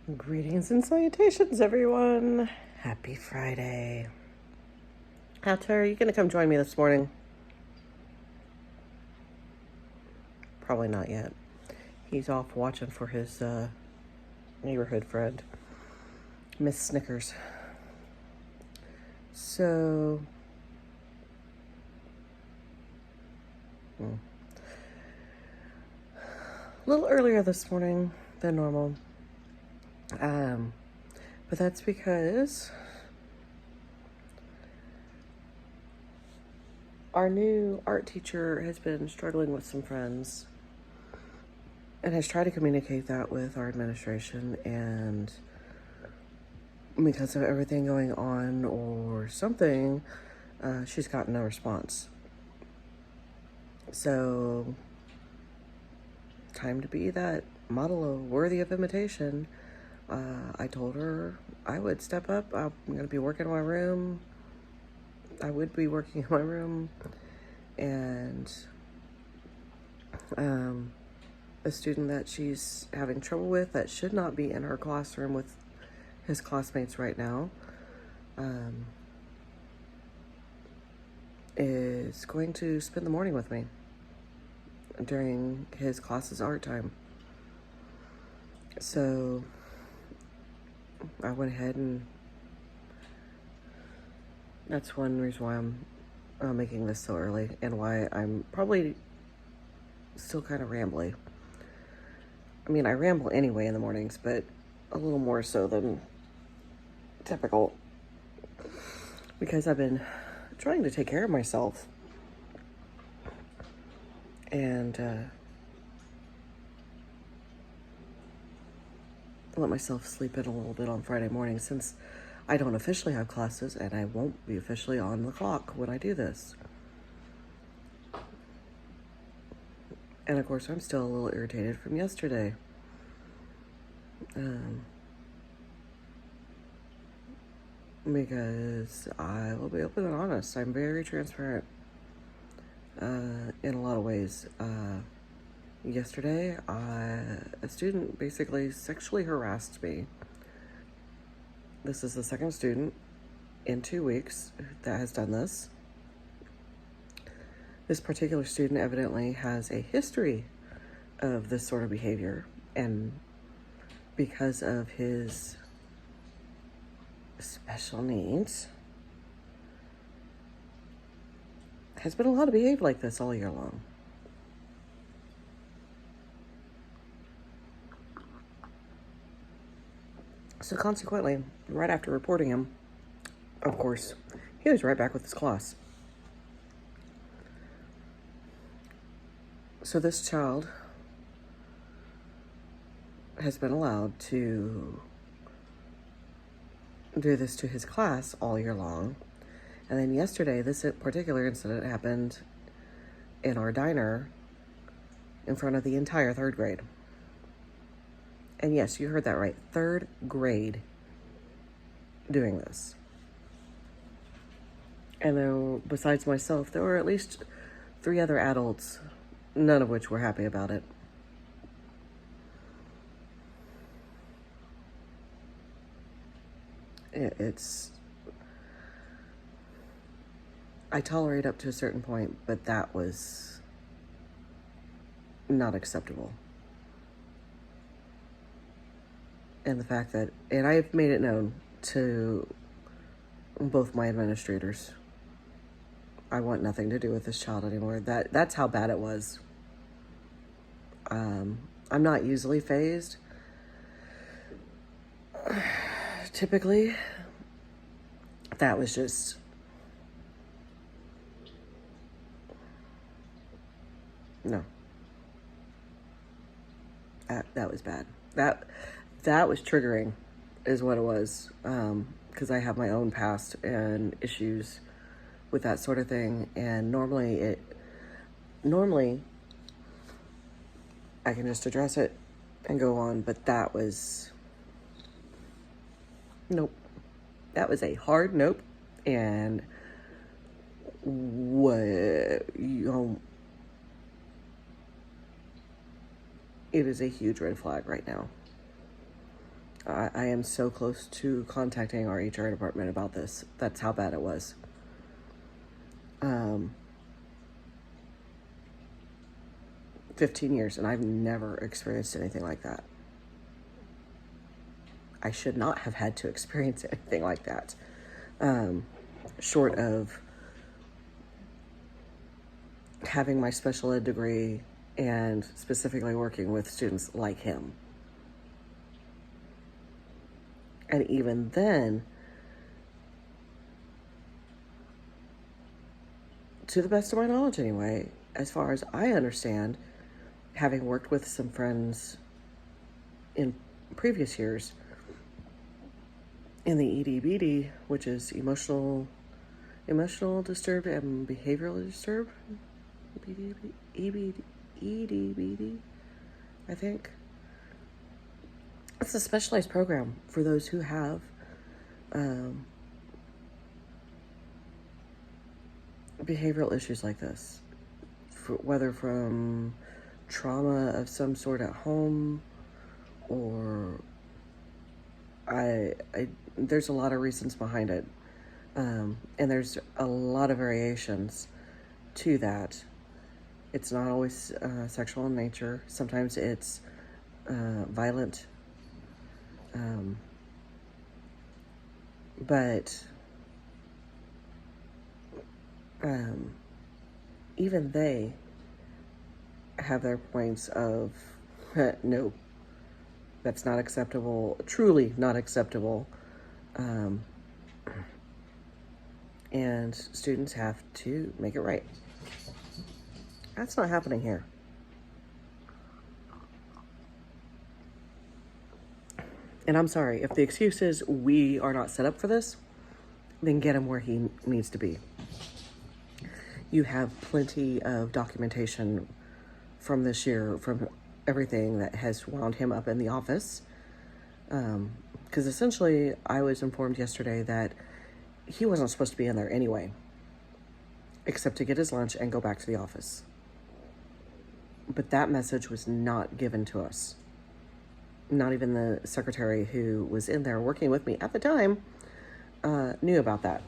Greetings and salutations, everyone. Happy Friday. Alter, are you going to come join me this morning? Probably not yet. He's off watching for his neighborhood friend, Miss Snickers. So, a little earlier this morning than normal. But that's because our new art teacher has been struggling with some friends and has tried to communicate that with our administration, and because of everything going on or something, she's gotten no response. So, time to be that model of worthy of imitation. I told her I would step up. I'm going to be working in my room. I would be working in my room. And a student that she's having trouble with that should not be in her classroom with his classmates right now is going to spend the morning with me during his class's art time. So I went ahead, and that's one reason why I'm making this so early and why I'm probably still kind of rambly. I mean, I ramble anyway in the mornings, but a little more so than typical because I've been trying to take care of myself and let myself sleep in a little bit on Friday morning, since I don't officially have classes and I won't be officially on the clock when I do this. And of course, I'm still a little irritated from yesterday. Because I will be open and honest. I'm very transparent in a lot of ways. Yesterday, a student basically sexually harassed me. This is the second student in 2 weeks that has done this. This particular student evidently has a history of this sort of behavior, and because of his special needs, has been allowed to behave like this all year long. So consequently, right after reporting him, of course, he was right back with his class. So this child has been allowed to do this to his class all year long. And then yesterday, this particular incident happened in our diner in front of the entire third grade. And yes, you heard that right. Third grade doing this. And then besides myself, there were at least 3 other adults, none of which were happy about it. I tolerate up to a certain point, but that was not acceptable. And the fact that, and I've made it known to both my administrators, I want nothing to do with this child anymore. That's how bad it was. I'm not easily fazed. Typically, that was just no. That was bad. That was triggering, is what it was. Because I have my own past and issues with that sort of thing, and normally I can just address it and go on, but that was nope. That was a hard nope, and it is a huge red flag right now. I am so close to contacting our HR department about this. That's how bad it was. 15 years, and I've never experienced anything like that. I should not have had to experience anything like that. Short of having my special ed degree and specifically working with students like him. And even then, to the best of my knowledge anyway, as far as I understand, having worked with some friends in previous years in the EDBD, which is emotional disturbed and behaviorally disturbed, EDBD, I think. It's a specialized program for those who have behavioral issues like this, whether from trauma of some sort at home or there's a lot of reasons behind it, and there's a lot of variations to that. It's not always sexual in nature. Sometimes it's violent, but even they have their points of no, that's not acceptable, truly not acceptable, and students have to make it right. That's not happening here. And I'm sorry, if the excuse is we are not set up for this, then get him where he needs to be. You have plenty of documentation from this year, from everything that has wound him up in the office. Because essentially, I was informed yesterday that he wasn't supposed to be in there anyway, except to get his lunch and go back to the office. But that message was not given to us. Not even the secretary who was in there working with me at the time knew about that.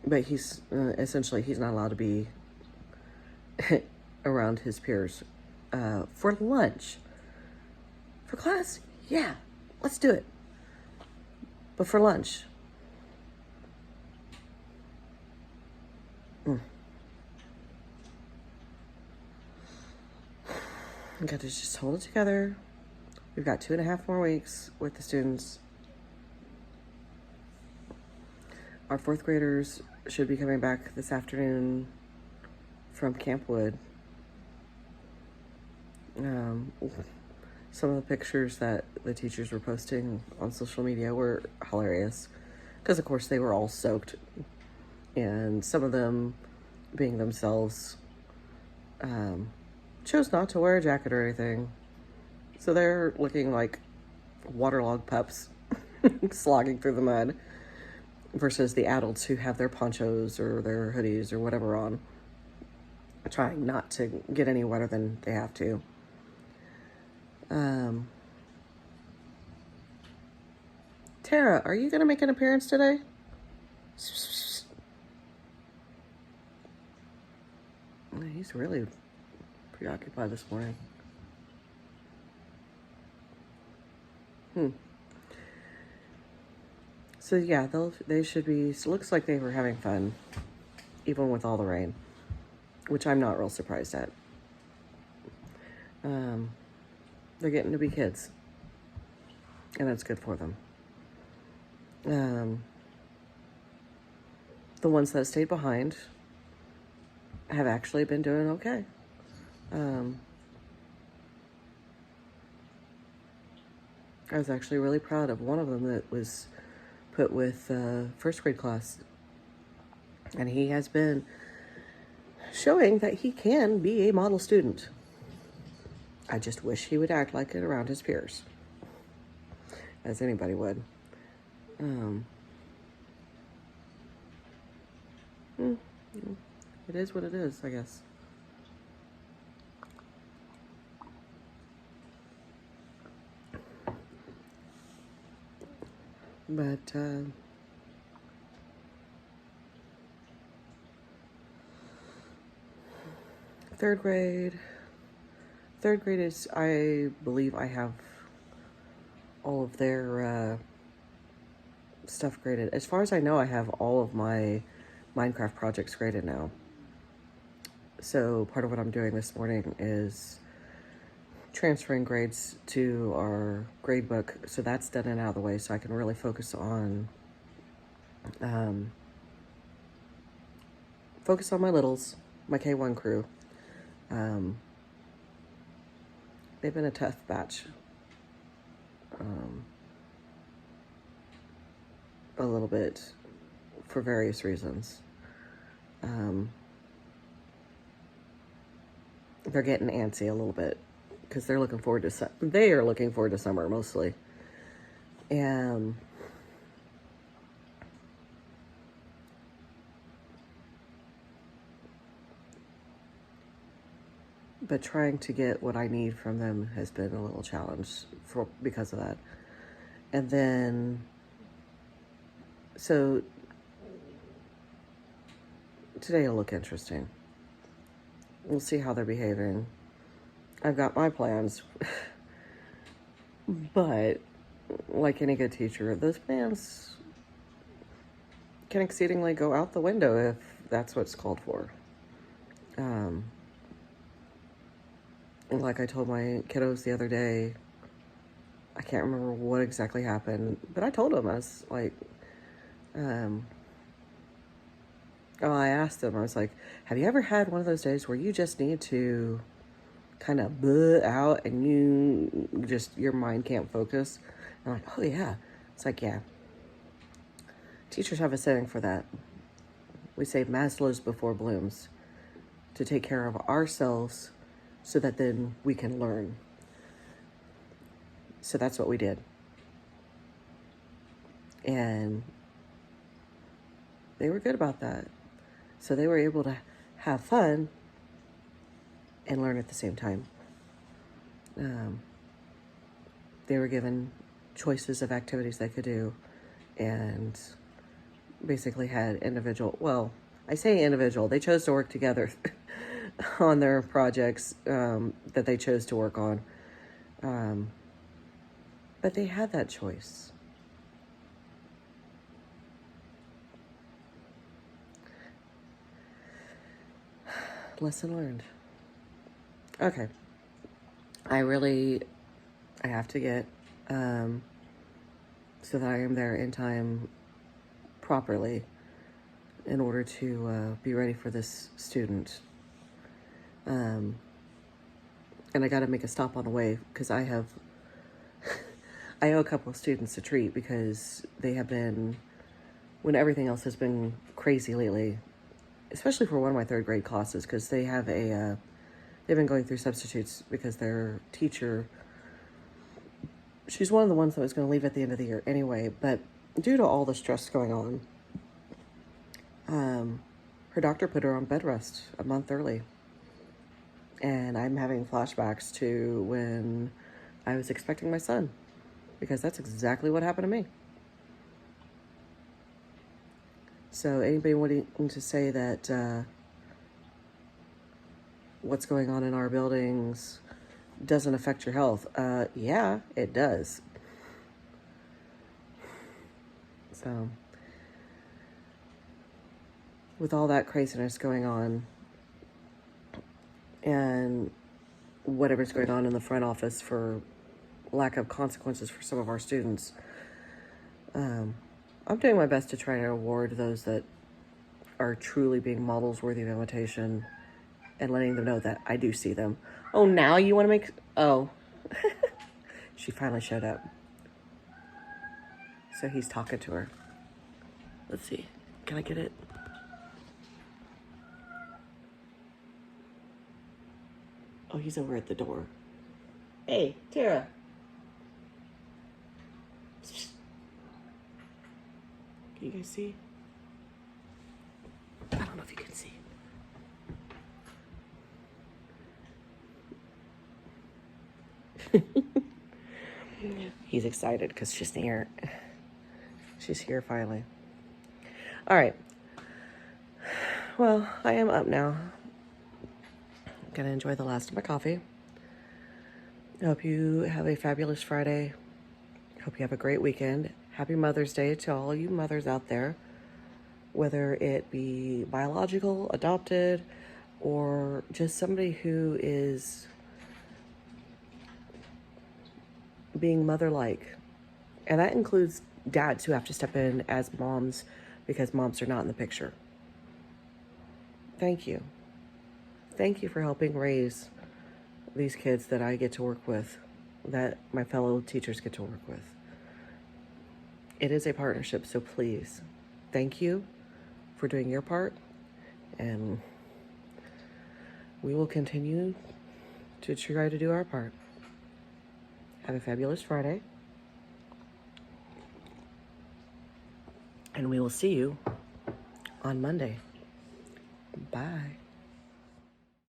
But he's essentially, he's not allowed to be around his peers for lunch. For class, yeah, let's do it. But for lunch, we got to just hold it together. We've got 2.5 more weeks with the students. Our 4th graders should be coming back this afternoon from Camp Wood. Some of the pictures that the teachers were posting on social media were hilarious because, of course, they were all soaked, and some of them, being themselves, chose not to wear a jacket or anything, so they're looking like waterlogged pups slogging through the mud, versus the adults who have their ponchos or their hoodies or whatever on, trying not to get any wetter than they have to. Tara, are you going to make an appearance today? He's really preoccupied this morning. So yeah, they should be, looks like they were having fun, even with all the rain, which I'm not real surprised at. They're getting to be kids, and that's good for them. The ones that stayed behind have actually been doing okay. I was actually really proud of one of them that was put with 1st grade class, and he has been showing that he can be a model student. I just wish he would act like it around his peers, as anybody would. It is what it is, I guess. But third grade. Third grade is, I believe I have all of their stuff graded. As far as I know, I have all of my Minecraft projects graded now. So part of what I'm doing this morning is transferring grades to our grade book. So that's done and out of the way, so I can really focus on my littles, my K1 crew. They've been a tough batch. A little bit for various reasons. They're getting antsy a little bit because they're looking forward to they are looking forward to summer mostly. But trying to get what I need from them has been a little challenge because of that. And then, so today will look interesting. We'll see how they're behaving. I've got my plans. But like any good teacher, those plans can exceedingly go out the window if that's what's called for. Like I told my kiddos the other day, I can't remember what exactly happened, but I told them, I was like, I asked them, I was like, have you ever had one of those days where you just need to kind of bleh out and your mind can't focus? I'm like, oh yeah. It's like, yeah. Teachers have a saying for that. We say Maslow's before blooms, to take care of ourselves so that then we can learn. So that's what we did. And they were good about that. So they were able to have fun and learn at the same time. They were given choices of activities they could do and basically had I say individual, they chose to work together on their projects that they chose to work on. But they had that choice. Lesson learned. Okay. I have to get, so that I am there in time properly in order to be ready for this student. And I got to make a stop on the way because I owe a couple of students a treat because they have been, when everything else has been crazy lately, especially for one of my third grade classes, because they have they've been going through substitutes because their teacher, she's one of the ones that was going to leave at the end of the year anyway, but due to all the stress going on, her doctor put her on bed rest a month early. And I'm having flashbacks to when I was expecting my son, because that's exactly what happened to me. So anybody wanting to say that what's going on in our buildings doesn't affect your health, yeah, it does. So with all that craziness going on and whatever's going on in the front office for lack of consequences for some of our students, I'm doing my best to try to reward those that are truly being models worthy of imitation and letting them know that I do see them. Oh, now you want to make... Oh. She finally showed up. So he's talking to her. Let's see. Can I get it? Oh, he's over at the door. Hey, Tara. Can you guys see? I don't know if you can see. He's excited because she's near. She's here finally. All right. Well, I am up now. I'm going to enjoy the last of my coffee. I hope you have a fabulous Friday. Hope you have a great weekend. Happy Mother's Day to all you mothers out there, whether it be biological, adopted, or just somebody who is being mother-like. And that includes dads who have to step in as moms because moms are not in the picture. Thank you. Thank you for helping raise these kids that I get to work with, that my fellow teachers get to work with. It is a partnership, so please, thank you for doing your part, and we will continue to try to do our part. Have a fabulous Friday, and we will see you on Monday. Bye.